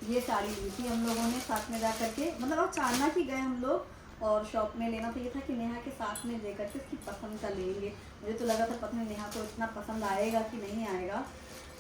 ये साड़ी ली थी हम लोगों ने साथ में जा करके, मतलब अब अचानक ही गए हम लोग और शॉप में लेना तो ये था कि नेहा के साथ में दे करके उसकी पसंद का लेंगे। मुझे तो लगा था पता नहीं नेहा को इतना पसंद आएगा कि नहीं आएगा।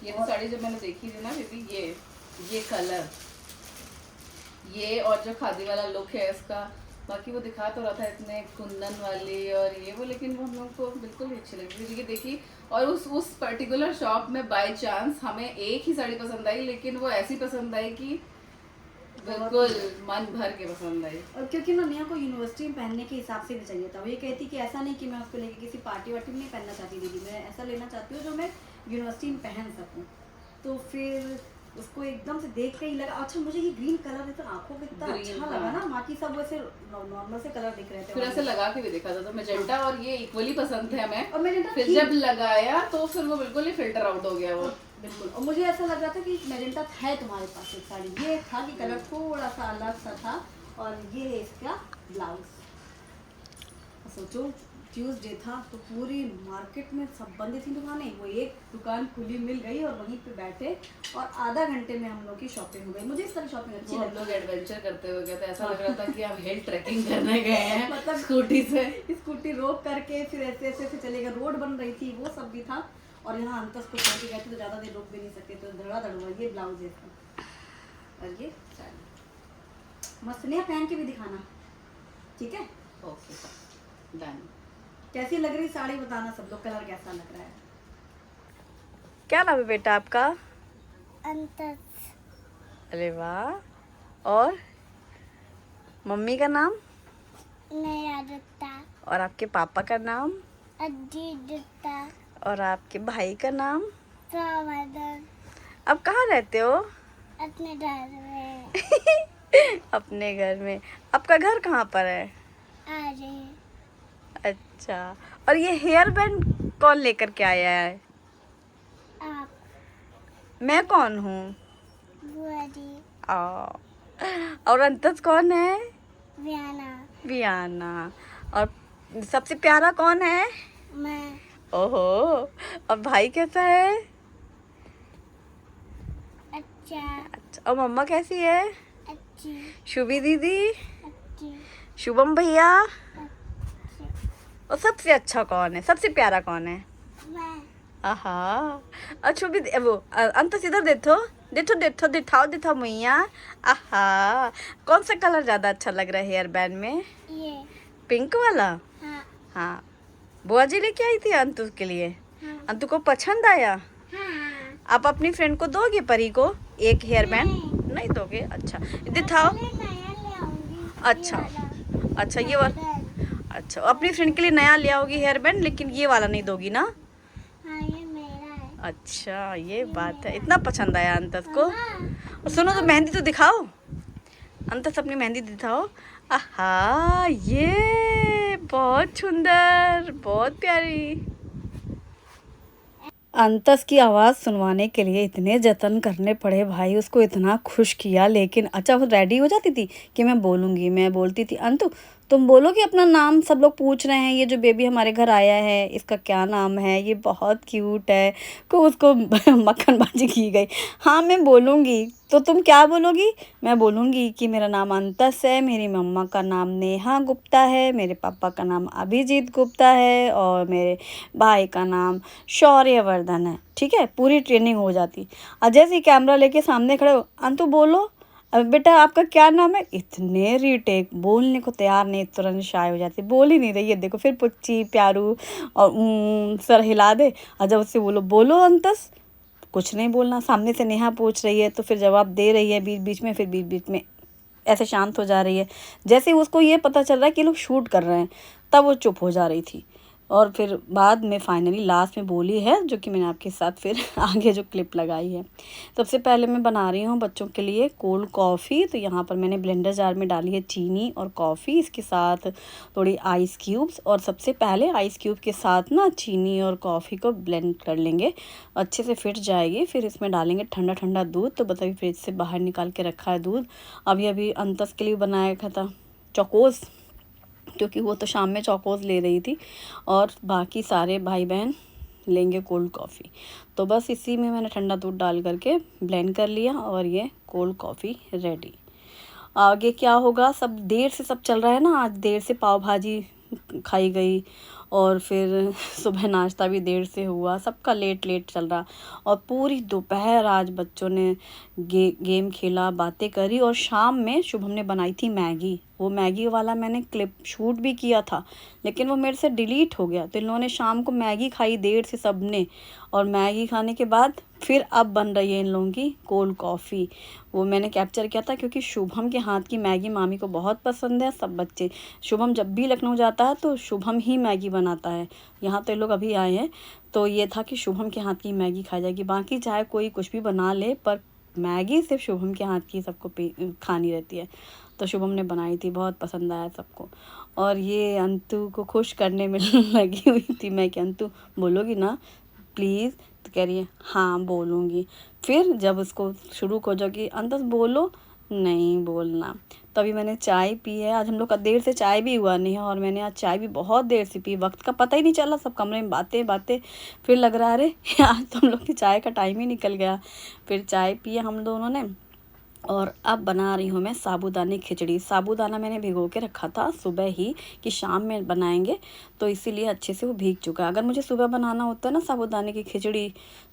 ये तो साड़ी जब मैंने देखी थी ना दीदी, ये कलर, ये और जो खादी वाला लुक है इसका, बाकी वो दिखा तो रहा था इतने कुंदन वाली और ये वो, लेकिन वो हम लोग को बिल्कुल भी अच्छी लगी क्योंकि देखी। और उस पर्टिकुलर शॉप में बाय चांस हमें एक ही साड़ी पसंद आई, लेकिन वो ऐसी पसंद आई कि बिल्कुल मन भर के पसंद आई। और क्योंकि ना नेहा को यूनिवर्सिटी में पहनने के हिसाब से भी चाहिए था। वो ये कहती कि ऐसा नहीं कि मैं उसको लेके किसी पार्टी वार्टी में नहीं पहनना चाहती दीदी, मैं ऐसा लेना चाहती हूँ जो मैं यूनिवर्सिटी में पहन सकूँ। तो फिर उसको एकदम से देख के ही लगा अच्छा, मुझे ये ग्रीन कलर है तो आंखों को इतना अच्छा लगा ना, बाकी सब वैसे नॉर्मल से कलर दिख रहे थे। फिर ऐसे लगा के भी देखा था तो मैजेंटा और ये इक्वली पसंद थे हमें, और मैजेंटा फिर जब लगाया तो फिर वो बिल्कुल ही फिल्टर आउट हो गया वो। बिल्कुल। और मुझे ऐसा लग रहा था कि मैजेंटा है तुम्हारे पास एक साड़ी, ये था कि कलर थोड़ा सा अलग सा था। और ये है इसका ब्लाउज। सोचो ट्यूसडे था तो पूरी मार्केट में सब बंद थी दुकानें, वो एक दुकान खुली मिल गई और वहीं पे बैठे और आधा घंटे में हम लोग की शॉपिंग हो गई। मुझे इस तरह शॉपिंग अच्छी लगी। हम लोग एडवेंचर करते हुए गए थे, ऐसा लग रहा था कि हम हिल ट्रैकिंग करने गए हैं मतलब स्कूटी से। स्कूटी रोक करके फिर ऐसे ऐसे ऐसे चलेगा, रोड बन रही थी वो सब भी था। और यहाँ अंतस को पहुँच गए थे तो ज़्यादा देर रुक भी नहीं सकते, तो धड़ाधड़ हुआ। ये ब्लाउज है इसका और ये साड़ी मस्त। नहीं पहन के भी दिखाना, ठीक है? Okay done. कैसी लग रही साड़ी बताना सब लोग, कलर कैसा लग रहा है? क्या नाम है बेटा आपका? अंतस। अरे वाह। और मम्मी का नाम? नया दत्ता। और आपके पापा का नाम? अजी दत्ता। और आपके भाई का नाम? सावधान। अब कहाँ रहते हो? अपने घर में। अपने घर में। आपका घर कहाँ पर है? आ रहे। अच्छा। और ये हेयर बैंड कौन लेकर के आया है? आप। मैं कौन हूँ? बुआ जी। और अंतस कौन है? वियाना। वियाना। और सबसे प्यारा कौन है? मैं। ओहो। और भाई कैसा है? अच्छा। अच्छा। और मम्मा कैसी है? अच्छी। शुभी दीदी? अच्छी। शुभम भैया? अच्छी। और सबसे अच्छा कौन है, सबसे प्यारा कौन है? मैं। आहा। और शुभी वो अंतस इधर देखो, देखो देखो, दिखाओ दिखाओ मैया। आहा। कौन सा कलर ज्यादा अच्छा लग रहा है हेयर बैंड में? ये। पिंक वाला? हाँ। हाँ। बुआ जी लेके आई थी अंतु के लिए। हाँ। अंतु को पसंद आया? हाँ। आप अपनी फ्रेंड को दोगे परी को एक हेयर बैंड? नहीं। नहीं दोगे? अच्छा दिखाओ। मैं नया ले आऊंगी। अच्छा। ये वाला। अच्छा ये वाला। अच्छा अपनी फ्रेंड के लिए नया ले आओगी हेयर बैंड, लेकिन ये वाला नहीं दोगी ना? हाँ ये मेरा है। अच्छा ये बात है, इतना पसंद आया अंतस को। हाँ। और सुनो तो मेहंदी तो दिखाओ, अंतस अपनी मेहंदी दिखाओ। आहा ये बहुत सुंदर, बहुत प्यारी। अंतस की आवाज़ सुनवाने के लिए इतने जतन करने पड़े भाई, उसको इतना खुश किया। लेकिन अच्छा वो रेडी हो जाती थी कि मैं बोलूँगी, मैं बोलती थी अंतु तुम बोलो कि अपना नाम, सब लोग पूछ रहे हैं ये जो बेबी हमारे घर आया है इसका क्या नाम है, ये बहुत क्यूट है। को उसको मक्खनबाजी की गई। हाँ मैं बोलूँगी, तो तुम क्या बोलोगी? मैं बोलूँगी कि मेरा नाम अंतस है, मेरी मम्मा का नाम नेहा गुप्ता है, मेरे पापा का नाम अभिजीत गुप्ता है और मेरे भाई का नाम शौर्यवर्धन है। ठीक है, पूरी ट्रेनिंग हो जाती। और जैसे ही कैमरा लेके सामने खड़े हो, अंतु बोलो अब बेटा आपका क्या नाम है? इतने रीटेक, बोलने को तैयार नहीं, तुरंत शाय हो जाती, बोल ही नहीं रही है। देखो फिर पुच्ची प्यारू और सर हिला दे। और जब उससे बोलो बोलो अंतस, कुछ नहीं बोलना। सामने से नेहा पूछ रही है तो फिर जवाब दे रही है बीच बीच में, फिर बीच बीच में ऐसे शांत हो जा रही है। जैसे ही उसको ये पता चल रहा है कि लोग शूट कर रहे हैं तब वो चुप हो जा रही थी। और फिर बाद में फाइनली लास्ट में बोली है, जो कि मैंने आपके साथ फिर आगे जो क्लिप लगाई है। सबसे पहले मैं बना रही हूँ बच्चों के लिए कोल्ड कॉफ़ी। तो यहाँ पर मैंने ब्लेंडर जार में डाली है चीनी और कॉफ़ी, इसके साथ थोड़ी आइस क्यूब्स। और सबसे पहले आइस क्यूब के साथ ना चीनी और कॉफ़ी को ब्लेंड कर लेंगे, अच्छे से फिट जाएगी। फिर इसमें डालेंगे ठंडा ठंडा दूध। तो बताइए फ्रिज से बाहर निकाल के रखा है दूध, अभी अभी अंतस के लिए बनाया था चौकोस, क्योंकि वो तो शाम में चौकोस ले रही थी। और बाकी सारे भाई बहन लेंगे कोल्ड कॉफ़ी। तो बस इसी में मैंने ठंडा दूध डाल करके ब्लेंड कर लिया और ये कोल्ड कॉफ़ी रेडी। आगे क्या होगा, सब देर से सब चल रहा है ना, आज देर से पाव भाजी खाई गई और फिर सुबह नाश्ता भी देर से हुआ, सबका लेट लेट चल रहा। और पूरी दोपहर आज बच्चों ने गेम खेला, बातें करी और शाम में शुभम ने बनाई थी मैगी। वो मैगी वाला मैंने क्लिप शूट भी किया था लेकिन वो मेरे से डिलीट हो गया। तो इन लोगों ने शाम को मैगी खाई देर से सब ने, और मैगी खाने के बाद फिर अब बन रही है इन लोगों की कोल्ड कॉफ़ी। वो मैंने कैप्चर किया था क्योंकि शुभम के हाथ की मैगी मामी को बहुत पसंद है। सब बच्चे, शुभम जब भी लखनऊ जाता है तो शुभम ही मैगी बनाता है। यहाँ तो ये लोग अभी आए हैं तो ये था कि शुभम के हाथ की मैगी खाई जाएगी, बाकी चाहे कोई कुछ भी बना ले पर मैगी सिर्फ शुभम के हाथ की सबको खानी रहती है। तो शुभम ने बनाई थी, बहुत पसंद आया सबको। और ये अंतु को खुश करने में लगी हुई थी मैं कि अंतु बोलोगी ना प्लीज़, तो कह रही है हाँ बोलूँगी। फिर जब उसको शुरू हो जाएगी अंतस बोलो, नहीं बोलना। तभी मैंने चाय पी है। आज हम लोग का देर से चाय भी हुआ नहीं है और मैंने आज चाय भी बहुत देर से पी, वक्त का पता ही नहीं चला, सब कमरे में बातें बातें। फिर लग रहा है अरे आज तो हम लोग की चाय का टाइम ही निकल गया। फिर चाय पिया हम दोनों ने और अब बना रही हूँ मैं साबूदाने खिचड़ी। साबूदाना मैंने भिगो के रखा था सुबह ही कि शाम में बनाएंगे, तो इसीलिए अच्छे से वो भीग चुका है। अगर मुझे सुबह बनाना होता है ना साबूदाने की खिचड़ी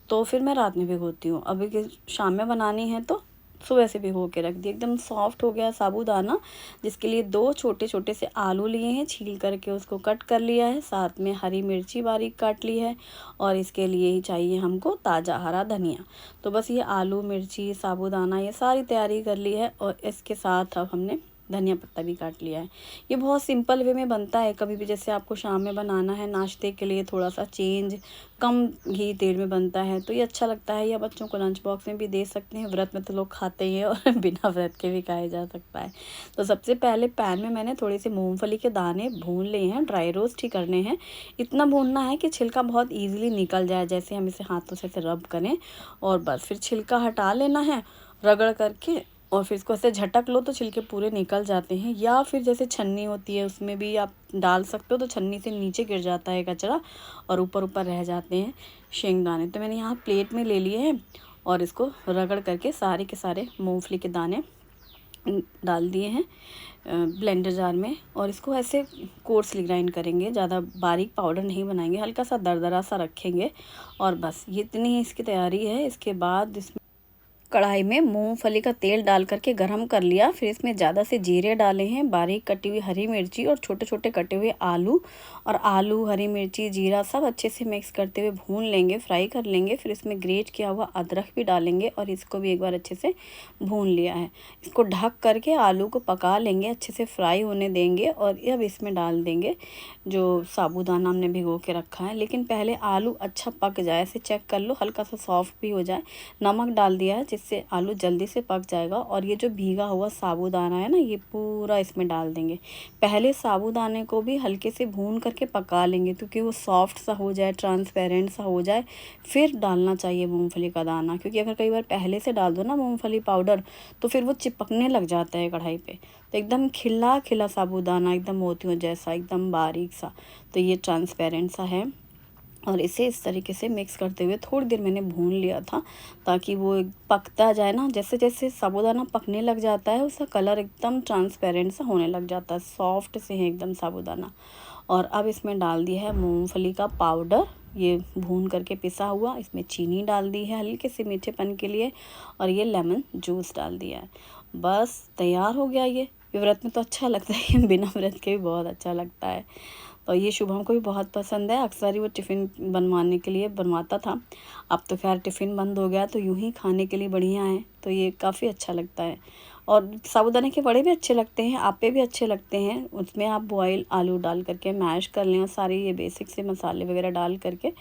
तो फिर मैं रात में भिगोती हूँ, अभी कि शाम में बनानी है तो सुबह से भिगो के रख दी। एकदम सॉफ्ट हो गया साबूदाना, जिसके लिए 2 छोटे छोटे से आलू लिए हैं, छील करके उसको कट कर लिया है, साथ में हरी मिर्ची बारीक काट ली है और इसके लिए ही चाहिए हमको ताज़ा हरा धनिया। तो बस ये आलू मिर्ची साबूदाना ये सारी तैयारी कर ली है और इसके साथ अब हमने धनिया पत्ता भी काट लिया है। ये बहुत सिंपल वे में बनता है, कभी भी जैसे आपको शाम में बनाना है नाश्ते के लिए थोड़ा सा चेंज, कम घी तेल में बनता है तो ये अच्छा लगता है। या बच्चों को लंच बॉक्स में भी दे सकते हैं, व्रत में तो लोग खाते ही हैं और बिना व्रत के भी खाया जा सकता है। तो सबसे पहले पैन में मैंने थोड़े से मूंगफली के दाने भून लिए हैं, ड्राई रोस्ट ही करने हैं। इतना भूनना है कि छिलका बहुत ईजिली निकल जाए, जैसे हम इसे हाथों से रब करें और बस फिर छिलका हटा लेना है रगड़ करके और फिर इसको ऐसे झटक लो तो छिलके पूरे निकल जाते हैं। या फिर जैसे छन्नी होती है उसमें भी आप डाल सकते हो, तो छन्नी से नीचे गिर जाता है कचरा और ऊपर ऊपर रह जाते हैं शेंगदाने। तो मैंने यहाँ प्लेट में ले लिए हैं और इसको रगड़ करके सारे के सारे मूंगफली के दाने डाल दिए हैं ब्लेंडर जार में और इसको ऐसे कोर्सली ग्राइंड करेंगे, ज़्यादा बारीक पाउडर नहीं बनाएंगे, हल्का सा दरदरा सा रखेंगे और बस ये इतनी ही इसकी तैयारी है। इसके बाद इसमें कढ़ाई में मूंगफली का तेल डाल करके गरम कर लिया, फिर इसमें ज़्यादा से जीरे डाले हैं, बारीक कटी हुई हरी मिर्ची और छोटे छोटे कटे हुए आलू, और आलू हरी मिर्ची जीरा सब अच्छे से मिक्स करते हुए भून लेंगे, फ्राई कर लेंगे। फिर इसमें ग्रेट किया हुआ अदरक भी डालेंगे और इसको भी एक बार अच्छे से भून लिया है। इसको ढक करके आलू को पका लेंगे, अच्छे से फ्राई होने देंगे और अब इसमें डाल देंगे जो साबूदाना हमने भिगो के रखा है। लेकिन पहले आलू अच्छा पक जाए, ऐसे चेक कर लो, हल्का सा सॉफ्ट भी हो जाए। नमक डाल दिया है जिससे आलू जल्दी से पक जाएगा और ये जो भीगा हुआ साबूदाना है ना ये पूरा इसमें डाल देंगे। पहले साबूदाने को भी हल्के से भून करके पका लेंगे क्योंकि वो सॉफ्ट सा हो जाए, ट्रांसपेरेंट सा हो जाए, फिर डालना चाहिए मूंगफली का दाना। क्योंकि अगर कई बार पहले से डाल दो ना मूंगफली पाउडर तो फिर वो चिपकने लग जाता है कढ़ाई पे। तो एकदम खिला खिला साबूदाना, एकदम मोतियों जैसा, एकदम बारीक सा, तो ये ट्रांसपेरेंट सा है। और इसे इस तरीके से मिक्स करते हुए थोड़ी देर मैंने भून लिया था ताकि वो पकता जाए ना। जैसे जैसे साबूदाना पकने लग जाता है उसका कलर एकदम ट्रांसपेरेंट सा होने लग जाता है, सॉफ्ट से है एकदम साबूदाना। और अब इसमें डाल दिया है मूंगफली का पाउडर, ये भून करके पिसा हुआ, इसमें चीनी डाल दी है हल्के से मीठेपन के लिए और ये लेमन जूस डाल दिया है। बस तैयार हो गया ये व्रत में तो अच्छा लगता है, बिना व्रत के भी बहुत अच्छा लगता है। तो ये शुभम को भी बहुत पसंद है, अक्सर ही वो टिफ़िन बनवाने के लिए बनवाता था। अब तो खैर टिफ़िन बंद हो गया तो यूं ही खाने के लिए बढ़िया है, तो ये काफ़ी अच्छा लगता है। और साबूदाने के बड़े भी अच्छे लगते हैं, आपे भी अच्छे लगते हैं। उसमें आप बॉयल आलू डाल करके मैश कर लें, सारे ये बेसिक से मसाले वगैरह डाल करके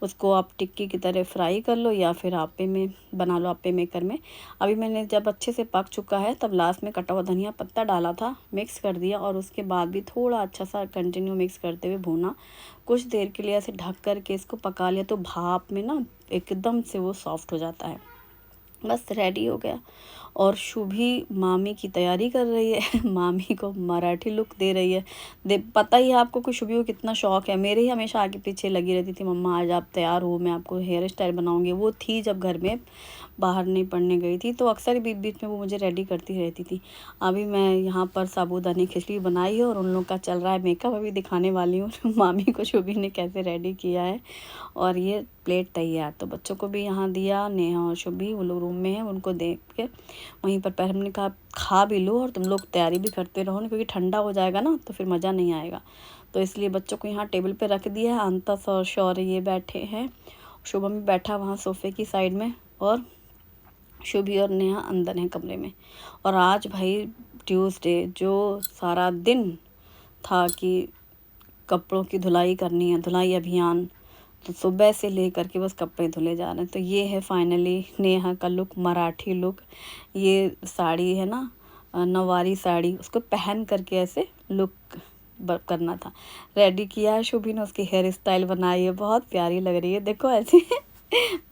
उसको आप टिक्की की तरह फ्राई कर लो या फिर आपे में बना लो, आपे मेकर में। अभी मैंने जब अच्छे से पक चुका है तब लास्ट में कटा हुआ धनिया पत्ता डाला था, मिक्स कर दिया और उसके बाद भी थोड़ा अच्छा सा कंटिन्यू मिक्स करते हुए भूना। कुछ देर के लिए ऐसे ढक कर के इसको पका लिया तो भाप में ना एकदम से वो सॉफ्ट हो जाता है। बस रेडी हो गया और शुभी मामी की तैयारी कर रही है। मामी को मराठी लुक दे रही है। पता ही है आपको कि शुभी को कितना शौक है। मेरे ही हमेशा आगे पीछे लगी रहती थी, मम्मा आज आप तैयार हो, मैं आपको हेयर स्टाइल बनाऊंगी। वो थी जब घर में, बाहर नहीं पढ़ने गई थी, तो अक्सर बीच बीच में वो मुझे रेडी करती रहती थी। अभी मैं यहाँ पर साबूदानी खिचड़ी बनाई है और उन लोग का चल रहा है मेकअप, अभी दिखाने वाली हूँ मामी को शुभी ने कैसे रेडी किया है। और ये प्लेट तैयार, तो बच्चों को भी यहाँ दिया। नेहा और शुभी वो लोग रूम में हैं, उनको देख के वहीं पर पहले हमने कहा खा भी लो और तुम लोग तैयारी भी करते रहो ना, क्योंकि ठंडा हो जाएगा ना तो फिर मज़ा नहीं आएगा। तो इसलिए बच्चों को यहाँ टेबल पे रख दिया है। अंतस और शौर्य ये बैठे हैं, शुभम भी बैठा वहाँ सोफे की साइड में, और शुभी और नेहा अंदर हैं कमरे में। और आज भाई ट्यूसडे, जो सारा दिन था कि कपड़ों की धुलाई करनी है, धुलाई अभियान, तो सुबह से लेकर के बस कपड़े धुले जा रहे हैं। तो ये है फाइनली नेहा का लुक, मराठी लुक। ये साड़ी है ना, नवारी साड़ी, उसको पहन करके ऐसे लुक करना था। रेडी किया है शुभी ने, उसकी हेयर स्टाइल बनाई है, बहुत प्यारी लग रही है, देखो ऐसे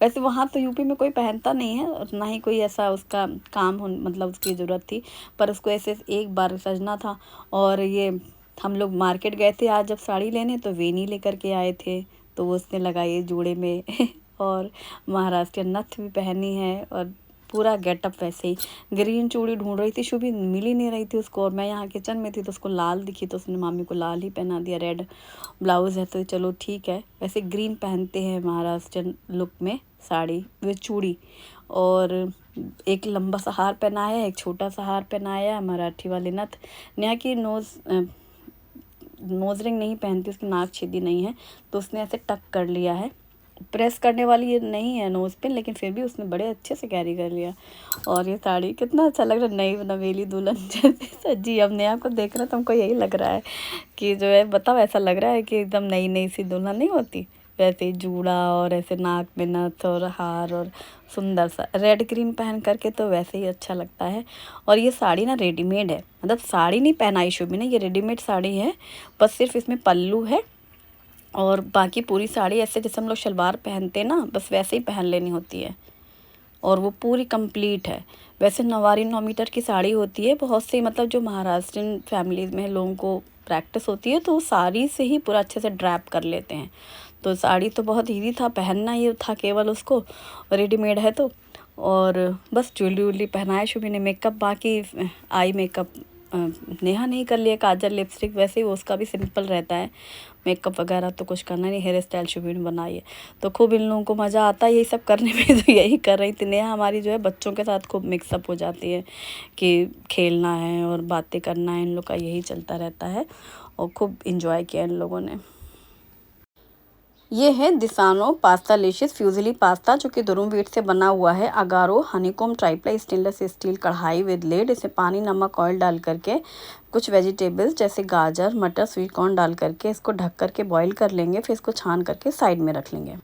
वैसे वहाँ तो यूपी में कोई पहनता नहीं है और ना ही कोई ऐसा उसका काम हो, मतलब उसकी ज़रूरत थी, पर उसको ऐसे एक बार सजना था। और ये हम लोग मार्केट गए थे आज जब साड़ी लेने, तो वेनी लेकर के आए थे, तो वो उसने लगाई जोड़े में और महाराष्ट्रियन नथ भी पहनी है और पूरा गेटअप वैसे ही। ग्रीन चूड़ी ढूंढ रही थी शुभी, मिल ही नहीं रही थी उसको, और मैं यहाँ किचन में थी तो उसको लाल दिखी, तो उसने मामी को लाल ही पहना दिया। रेड ब्लाउज़ है तो चलो ठीक है। वैसे ग्रीन पहनते हैं महाराष्ट्रियन लुक में साड़ी विद चूड़ी, और एक लंबा सा हार पहनाया है, एक छोटा सा हार पहनाया है, मराठी वाले नथ। नेहा की नोज रिंग नहीं पहनती, उसकी नाक छेदी नहीं है, तो उसने ऐसे टक कर लिया है। प्रेस करने वाली ये नहीं है नोज़ पे, लेकिन फिर भी उसने बड़े अच्छे से कैरी कर लिया। और ये साड़ी कितना अच्छा लग रहा है, नई नवेली दुल्हन जैसे सजी। अब नेहा को देख रहा है तो हमको यही लग रहा है कि जो है बताओ, ऐसा लग रहा है कि एकदम नई नई सी दुल्हन नहीं होती, वैसे ही जूड़ा और ऐसे नाक में नथ और हार और सुंदर सा रेड ग्रीन पहन करके, तो वैसे ही अच्छा लगता है। और ये साड़ी ना रेडीमेड है, मतलब साड़ी नहीं पहनाई शुभी ने, ये रेडीमेड साड़ी है, बस सिर्फ इसमें पल्लू है और बाकी पूरी साड़ी ऐसे जैसे हम लोग शलवार पहनते हैं ना, बस वैसे ही पहन लेनी होती है और वो पूरी कंप्लीट है। वैसे 9 मीटर की साड़ी होती है, बहुत सी मतलब जो महाराष्ट्रियन फैमिलीज़ में लोगों को प्रैक्टिस होती है तो वो साड़ी से ही पूरा अच्छे से ड्रैप कर लेते हैं। तो साड़ी तो बहुत ईजी था पहनना, ये था केवल उसको, रेडीमेड है तो। और बस ज्वेलरी व्वेलरी पहनाया शुभी ने। मेकअप बाकी आई मेकअप नेहा नहीं कर लिया, काजल लिपस्टिक, वैसे ही उसका भी सिंपल रहता है, मेकअप वगैरह तो कुछ करना नहीं। हेयर स्टाइल शुभी ने बनाई है, तो खूब इन लोगों को मज़ा आता है यही सब करने में। तो यही कर रही थी नेहा हमारी, जो है बच्चों के साथ खूब मिक्सअप हो जाती है कि खेलना है और बातें करना है, इन लोग का यही चलता रहता है और खूब इंजॉय किया इन लोगों ने। ये है दिसानो पास्ता लिशियस फ्यूजली पास्ता, जो कि दुरुम व्हीट से बना हुआ है। अगारो हनीकोम ट्राइप्लाई स्टेनलेस स्टील कढ़ाई विद लिड, इसे पानी नमक ऑयल डाल करके कुछ वेजिटेबल्स जैसे गाजर मटर स्वीट कॉर्न डाल करके इसको ढक करके बॉईल कर लेंगे, फिर इसको छान करके साइड में रख लेंगे।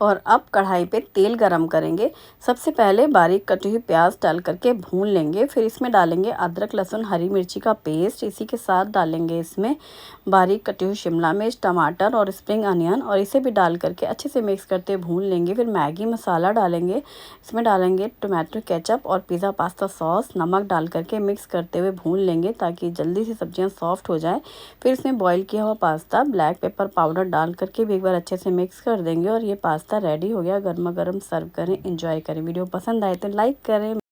और अब कढ़ाई पे तेल गरम करेंगे। सबसे पहले बारीक कटी हुई प्याज डाल करके भून लेंगे, फिर इसमें डालेंगे अदरक लहसुन हरी मिर्ची का पेस्ट, इसी के साथ डालेंगे इसमें बारीक कटी हुई शिमला मिर्च, टमाटर और स्प्रिंग अनियन, और इसे भी डाल करके अच्छे से मिक्स करते भून लेंगे। फिर मैगी मसाला डालेंगे, इसमें डालेंगे टोमेटो केचप और पिज़्ज़ा पास्ता सॉस, नमक डाल करके मिक्स करते हुए भून लेंगे ताकि जल्दी से सब्जियाँ सॉफ्ट हो जाए। फिर इसमें बॉईल किया हुआ पास्ता ब्लैक पेपर पाउडर डाल करके भी एक बार अच्छे से मिक्स कर देंगे और ये पास्ता रेडी हो गया। गर्मा गर्म सर्व करें, एंजॉय करें। वीडियो पसंद आए तो लाइक करें।